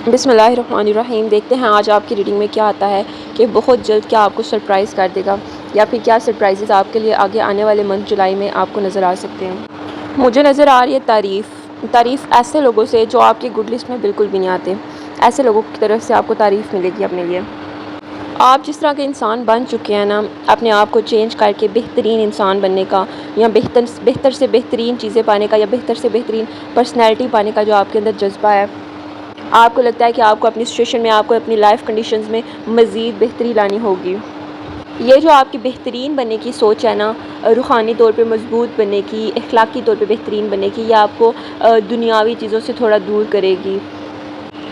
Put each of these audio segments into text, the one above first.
बिस्मिल्लाहिर्रहमानिर्रहीम। देखते हैं आज आपकी रीडिंग में क्या आता है कि बहुत जल्द क्या आपको सरप्राइज़ कर देगा या फिर क्या सरप्राइजेज़ आपके लिए आगे आने वाले मंथ जुलाई में आपको नज़र आ सकते हैं। मुझे नज़र आ रही है तारीफ़ ऐसे लोगों से जो आपकी गुड लिस्ट में बिल्कुल भी नहीं आते। ऐसे लोगों की तरफ से आपको तारीफ़ मिलेगी अपने लिए। आप जिस तरह के इंसान बन चुके हैं ना, अपने आप को चेंज करके बेहतरीन इंसान बनने का या बेहतर से बेहतरीन चीज़ें पाने का या बेहतर से बेहतरीन पर्सनैलिटी पाने का जो आपके अंदर जज्बा है, आपको लगता है कि आपको अपनी सिचुएशन में, आपको अपनी लाइफ कंडीशंस में मज़ीद बेहतरी लानी होगी। ये जो आपकी बेहतरीन बनने की सोच है ना, रूहानी तौर पे मजबूत बनने की, अखलाकी तौर पे बेहतरीन बनने की, ये आपको दुनियावी चीज़ों से थोड़ा दूर करेगी।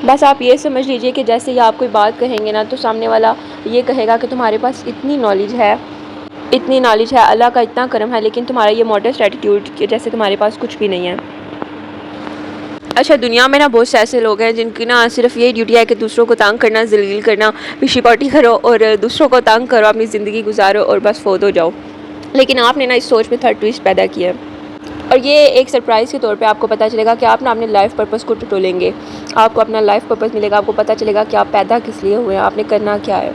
बस आप ये समझ लीजिए कि जैसे ही आप कोई बात कहेंगे ना, तो सामने वाला ये कहेगा कि तुम्हारे पास इतनी नॉलेज है, अल्लाह का इतना करम है, लेकिन तुम्हारा ये मॉडेस्ट एटीट्यूड कि जैसे तुम्हारे पास कुछ भी नहीं है। अच्छा, दुनिया में ना बहुत से ऐसे लोग हैं जिनकी ना सिर्फ यही ड्यूटी है कि दूसरों को तंग करना, ज़लील करना, पीछे पार्टी करो और दूसरों को तंग करो, अपनी ज़िंदगी गुजारो और बस फोत हो जाओ। लेकिन आपने ना इस सोच में थर्ड ट्विस्ट पैदा किया है और ये एक सरप्राइज़ के तौर पे आपको पता चलेगा कि आप ना अपने लाइफ पर्पस को टटोलेंगे। आपको अपना लाइफ पर्पस मिलेगा, आपको पता चलेगा कि आप पैदा किस लिए हुए हैं, आपने करना क्या है।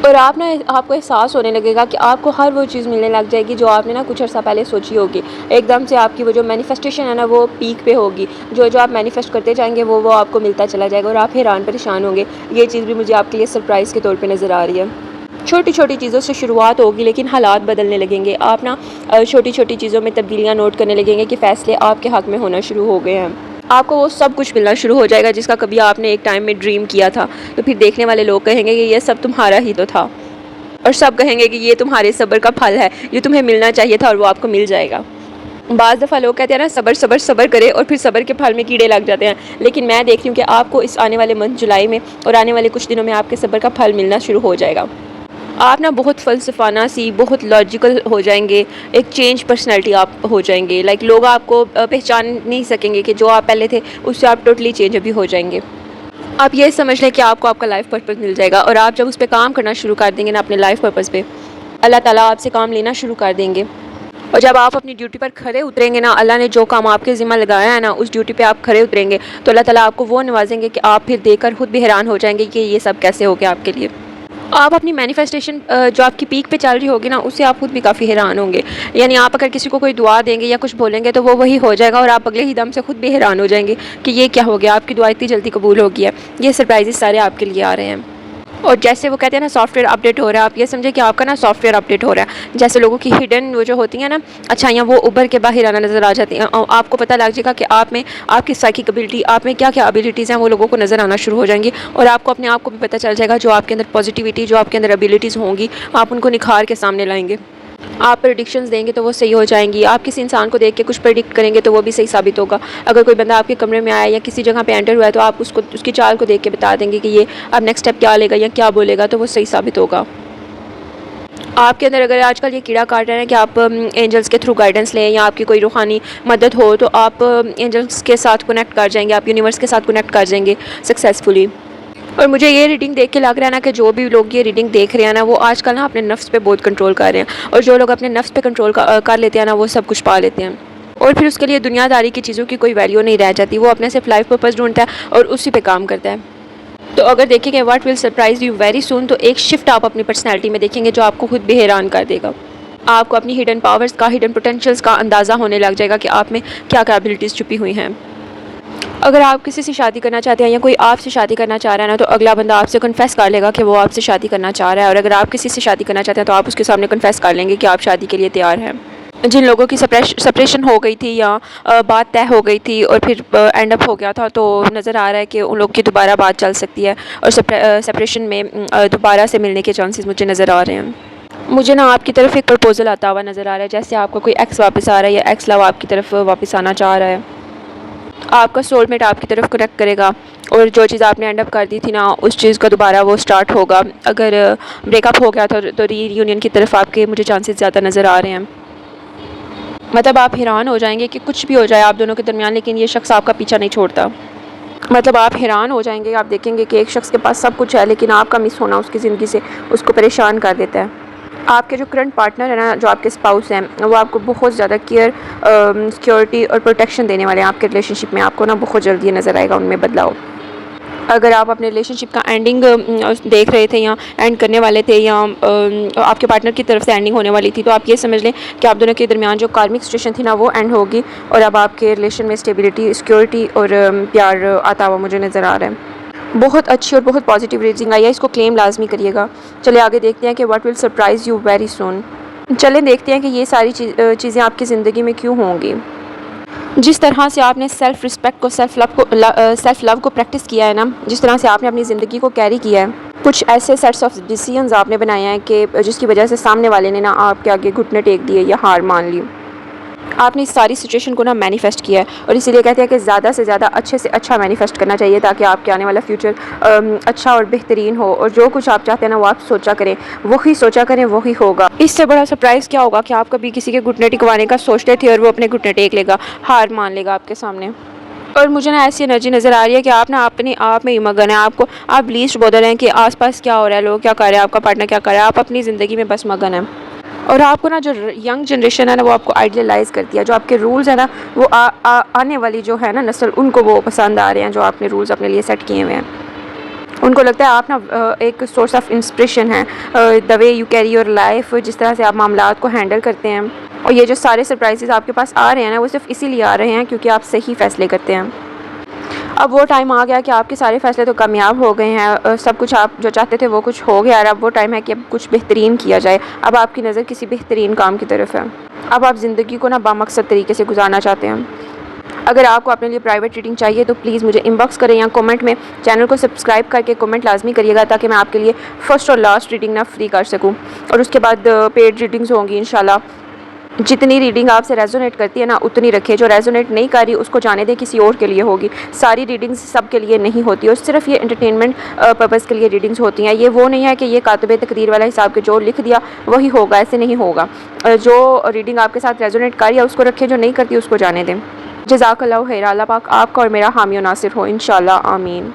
और आपको एहसास होने लगेगा कि आपको हर वो चीज़ मिलने लग जाएगी जो आपने ना कुछ अर्सा पहले सोची होगी। एकदम से आपकी वो जो मैनिफेस्टेशन है ना, वो पीक पे होगी। जो आप मैनिफेस्ट करते जाएंगे वो आपको मिलता चला जाएगा और आप हैरान परेशान होंगे। ये चीज़ भी मुझे आपके लिए सरप्राइज़ के तौर पे नज़र आ रही है। छोटी छोटी चीज़ों से शुरुआत होगी, लेकिन हालात बदलने लगेंगे। आप ना छोटी छोटी चीज़ों में तब्दीलियाँ नोट करने लगेंगे कि फ़ैसले आपके हक़ में होना शुरू हो गए हैं। आपको वो सब कुछ मिलना शुरू हो जाएगा जिसका कभी आपने एक टाइम में ड्रीम किया था। तो फिर देखने वाले लोग कहेंगे कि ये सब तुम्हारा ही तो था, और सब कहेंगे कि ये तुम्हारे सब्र का फल है, ये तुम्हें मिलना चाहिए था और वो आपको मिल जाएगा। बाज़ दफ़ा लोग कहते हैं ना, सब्र सब्र सब्र करे और फिर सब्र के फल में कीड़े लग जाते हैं। लेकिन मैं देख रही हूँ कि आपको इस आने वाले मंथ जुलाई में और आने वाले कुछ दिनों में आपके सब्र का फल मिलना शुरू हो जाएगा। आप ना बहुत फ़लसफ़ाना सी, बहुत लॉजिकल हो जाएंगे, एक चेंज पर्सनैलिटी आप हो जाएंगे। लाइक लोग आपको पहचान नहीं सकेंगे कि जो आप पहले थे उससे आप टोटली चेंज अभी हो जाएंगे। आप ये समझ लें कि आपको आपका लाइफ पर्पस मिल जाएगा और आप जब उस पर काम करना शुरू कर देंगे ना, अपने लाइफ पर्पस पे, अल्लाह ताला आपसे काम लेना शुरू कर देंगे। और जब आप अपनी ड्यूटी पर खरे उतरेंगे ना, अल्लाह ने जो काम आपके ज़िम्मा लगाया है ना, उस ड्यूटी पे आप खरे उतरेंगे तो अल्लाह ताला आपको वो नवाजेंगे कि आप फिर देखकर खुद भी हैरान हो जाएंगे कि ये सब कैसे हो गया आपके लिए। आप अपनी मैनिफेस्टेशन जो आपकी पीक पे चल रही होगी ना, उससे आप खुद भी काफ़ी हैरान होंगे। यानी आप अगर किसी को कोई दुआ देंगे या कुछ बोलेंगे तो वो वही हो जाएगा और आप अगले ही दम से खुद भी हैरान हो जाएंगे कि ये क्या हो गया, आपकी दुआ इतनी जल्दी कबूल हो गई है। ये सरप्राइजेस सारे आपके लिए आ रहे हैं। और जैसे वो कहते हैं ना, सॉफ्टवेयर अपडेट हो रहा है, आप ये समझे कि आपका ना सॉफ्टवेयर अपडेट हो रहा है। जैसे लोगों की हिडन वो जो होती हैं ना अच्छाइयाँ, वो उभर के बाहर आना नज़र आ जाती हैं। और आपको पता लग जाएगा कि आप में आपकी साइकिक एबिलिटी, आप में क्या क्या एबिलिटीज़ हैं, वो लोगों को नज़र आना शुरू हो जाएंगी। और आपको अपने आप को भी पता चल जाएगा जो आपके अंदर पॉजिटिविटी, जो आपके अंदर एबिलिटीज़ होंगी, आप उनको निखार के सामने लाएंगे। आप प्रेडिक्शंस देंगे तो वो सही हो जाएंगी। आप किसी इंसान को देख के कुछ प्रेडिक्ट करेंगे तो वो भी सही साबित होगा। अगर कोई बंदा आपके कमरे में आया या किसी जगह पे एंटर हुआ है तो आप उसको उसकी चाल को देख के बता देंगे कि ये अब नेक्स्ट स्टेप क्या लेगा या क्या बोलेगा, तो वो सही साबित होगा। आपके अंदर अगर आजकल ये कीड़ा काट रहा है कि आप एंजल्स के थ्रू गाइडेंस लें या आपकी कोई रूहानी मदद हो, तो आप एंजल्स के साथ कनेक्ट कर जाएंगे, आप यूनिवर्स के साथ कनेक्ट कर जाएंगे सक्सेसफुली। और मुझे ये रीडिंग देख के लग रहा है ना कि जो भी लोग ये रीडिंग देख रहे हैं ना, वो आजकल ना अपने नफ्स पे बहुत कंट्रोल कर रहे हैं। और जो लोग अपने नफ्स पे कंट्रोल कर लेते हैं ना, वो सब कुछ पा लेते हैं। और फिर उसके लिए दुनियादारी की चीज़ों की कोई वैल्यू नहीं रह जाती। वो अपने सिर्फ लाइफ पर्पस ढूंढता है और उसी पे काम करता है। तो अगर देखेंगे what will surprise you very soon, तो एक शिफ्ट आप अपनी पर्सनैलिटी में देखेंगे जो आपको खुद भी हैरान कर देगा। आपको अपनी हिडन पावर्स का, हिडन पोटेंशियल्स का अंदाज़ा होने लग जाएगा कि आप में क्या क्या एबिलिटीज़ छुपी हुई हैं। अगर आप किसी से शादी करना चाहते हैं या कोई आपसे शादी करना चाह रहा है ना, तो अगला बंदा आपसे कन्फेस कर लेगा कि वो आपसे शादी करना चाह रहा है। और अगर आप किसी से शादी करना चाहते हैं तो आप उसके सामने कन्फेस कर लेंगे कि आप शादी के लिए तैयार हैं। जिन लोगों की सेपरेशन हो गई थी या बात तय हो गई थी और फिर एंड अप हो गया था, तो नज़र आ रहा है कि उन लोग की दोबारा बात चल सकती है और सेपरेशन में दोबारा से मिलने के चांसेस मुझे नज़र आ रहे हैं। मुझे ना आपकी तरफ एक प्रपोजल आता हुआ नज़र आ रहा है, जैसे आपका कोई एक्स वापस आ रहा है या एक्स लव आपकी तरफ वापस आना चाह रहा है। आपका सोलमेट आपकी तरफ कनेक्ट करेगा और जो चीज़ आपने एंड अप कर दी थी ना, उस चीज़ का दोबारा वो स्टार्ट होगा। अगर ब्रेकअप हो गया तो रीयूनियन की तरफ आपके मुझे चांसेस ज़्यादा नज़र आ रहे हैं। मतलब आप हैरान हो जाएंगे कि कुछ भी हो जाए आप दोनों के दरमियान, लेकिन ये शख्स आपका पीछा नहीं छोड़ता। मतलब आप हैरान हो जाएंगे, आप देखेंगे कि एक शख्स के पास सब कुछ है लेकिन आपका मिस होना उसकी ज़िंदगी से उसको परेशान कर देता है। आपके जो करंट पार्टनर है ना, जो आपके स्पाउस हैं, वो आपको बहुत ज़्यादा केयर, सिक्योरिटी और प्रोटेक्शन देने वाले हैं आपके रिलेशनशिप में। आपको ना बहुत जल्दी नज़र आएगा उनमें बदलाव। अगर आप अपने रिलेशनशिप का एंडिंग देख रहे थे या एंड करने वाले थे या आपके पार्टनर की तरफ से एंडिंग होने वाली थी, तो आप ये समझ लें कि आप दोनों के दरमियान जो कार्मिक सिचुएशन थी ना वो एंड होगी और अब आपके रिलेशन में स्टेबिलिटी, सिक्योरिटी और प्यार आता हुआ मुझे नज़र आ रहा है। बहुत अच्छी और बहुत पॉजिटिव रीडिंग आई है, इसको क्लेम लाजमी करिएगा। चलिए आगे देखते हैं कि what will surprise you very soon. चलें देखते हैं कि ये सारी चीज़ें आपकी ज़िंदगी में क्यों होंगी। जिस तरह से आपने सेल्फ़ रिस्पेक्ट को, सेल्फ़ लव को प्रैक्टिस किया है ना, जिस तरह से आपने अपनी ज़िंदगी को कैरी किया है, कुछ ऐसे सेट्स ऑफ डिसीजंस आपने बनाए हैं कि जिसकी वजह से सामने वाले ने ना आपके आगे घुटने टेक दिए या हार मान ली। आपने इस सारी सिचुएशन को ना मैनिफेस्ट किया है और इसीलिए कहते हैं कि ज़्यादा से ज़्यादा अच्छे से अच्छा मैनिफेस्ट करना चाहिए ताकि आपके आने वाला फ्यूचर अच्छा और बेहतरीन हो और जो कुछ आप चाहते हैं ना वो आप सोचा करें, वही होगा। इससे बड़ा सरप्राइज़ क्या होगा कि आप कभी किसी के घुटने टिकवाने का सोचते थे और वो अपने घुटने टेक लेगा, हार मान लेगा आपके सामने। और मुझे ना ऐसी एनर्जी नज़र आ रही है कि आप ना अपने आप में ही मगन है, आप लीस्ट बॉदर हैं कि आसपास क्या हो रहा है, लोग क्या कर रहे हैं, आपका पार्टनर क्या कर रहा है, आप अपनी ज़िंदगी में बस मगन है। और आपको ना जो यंग जनरेशन है ना वो आपको आइडियलाइज़ करती है, जो आपके रूल्स हैं ना वो आने वाली जो है ना नस्ल, उनको वो पसंद आ रहे हैं, जो आपने रूल्स अपने लिए सेट किए हुए हैं। उनको लगता है आप ना एक सोर्स ऑफ इंस्पिरेशन है, the way you carry your life, जिस तरह से आप मामलात को हैंडल करते हैं। और ये जो सारे सरप्राइजेज़ आपके पास आ रहे हैं ना वो सिर्फ इसीलिए आ रहे हैं क्योंकि आप सही फ़ैसले करते हैं। अब वो टाइम आ गया कि आपके सारे फ़ैसले तो कामयाब हो गए हैं, सब कुछ आप जो चाहते थे वो कुछ हो गया और अब वो टाइम है कि अब कुछ बेहतरीन किया जाए। अब आपकी नज़र किसी बेहतरीन काम की तरफ है। अब आप ज़िंदगी को ना बामकसद तरीके से गुजारना चाहते हैं। अगर आपको अपने लिए प्राइवेट रीडिंग चाहिए तो प्लीज़ मुझे इनबॉक्स करें या कमेंट में। चैनल को सब्सक्राइब करके कमेंट लाजमी करिएगा ताकि मैं आपके लिए फ़र्स्ट और लास्ट रीडिंग ना फ्री कर सकूँ और उसके बाद पेड रीडिंग्स होंगी इंशाल्लाह। जितनी रीडिंग आपसे रेजोनेट करती है ना उतनी रखें, जो रेजोनेट नहीं कर रही उसको जाने दें, किसी और के लिए होगी। सारी रीडिंग्स सब के लिए नहीं होती और सिर्फ ये एंटरटेनमेंट पर्पज़ के लिए रीडिंग्स होती हैं। ये वो नहीं है कि ये कातिब तकदीर वाला हिसाब के जो लिख दिया वही होगा, ऐसे नहीं होगा। जो रीडिंग आपके साथ रेजोनेट कर रही है उसको रखें, जो नहीं करती उसको जाने दें। जज़ाकल्लाहु खैर। अल्लाह पाक आपका और मेरा हामी और नासिर हो इंशाल्लाह, आमीन।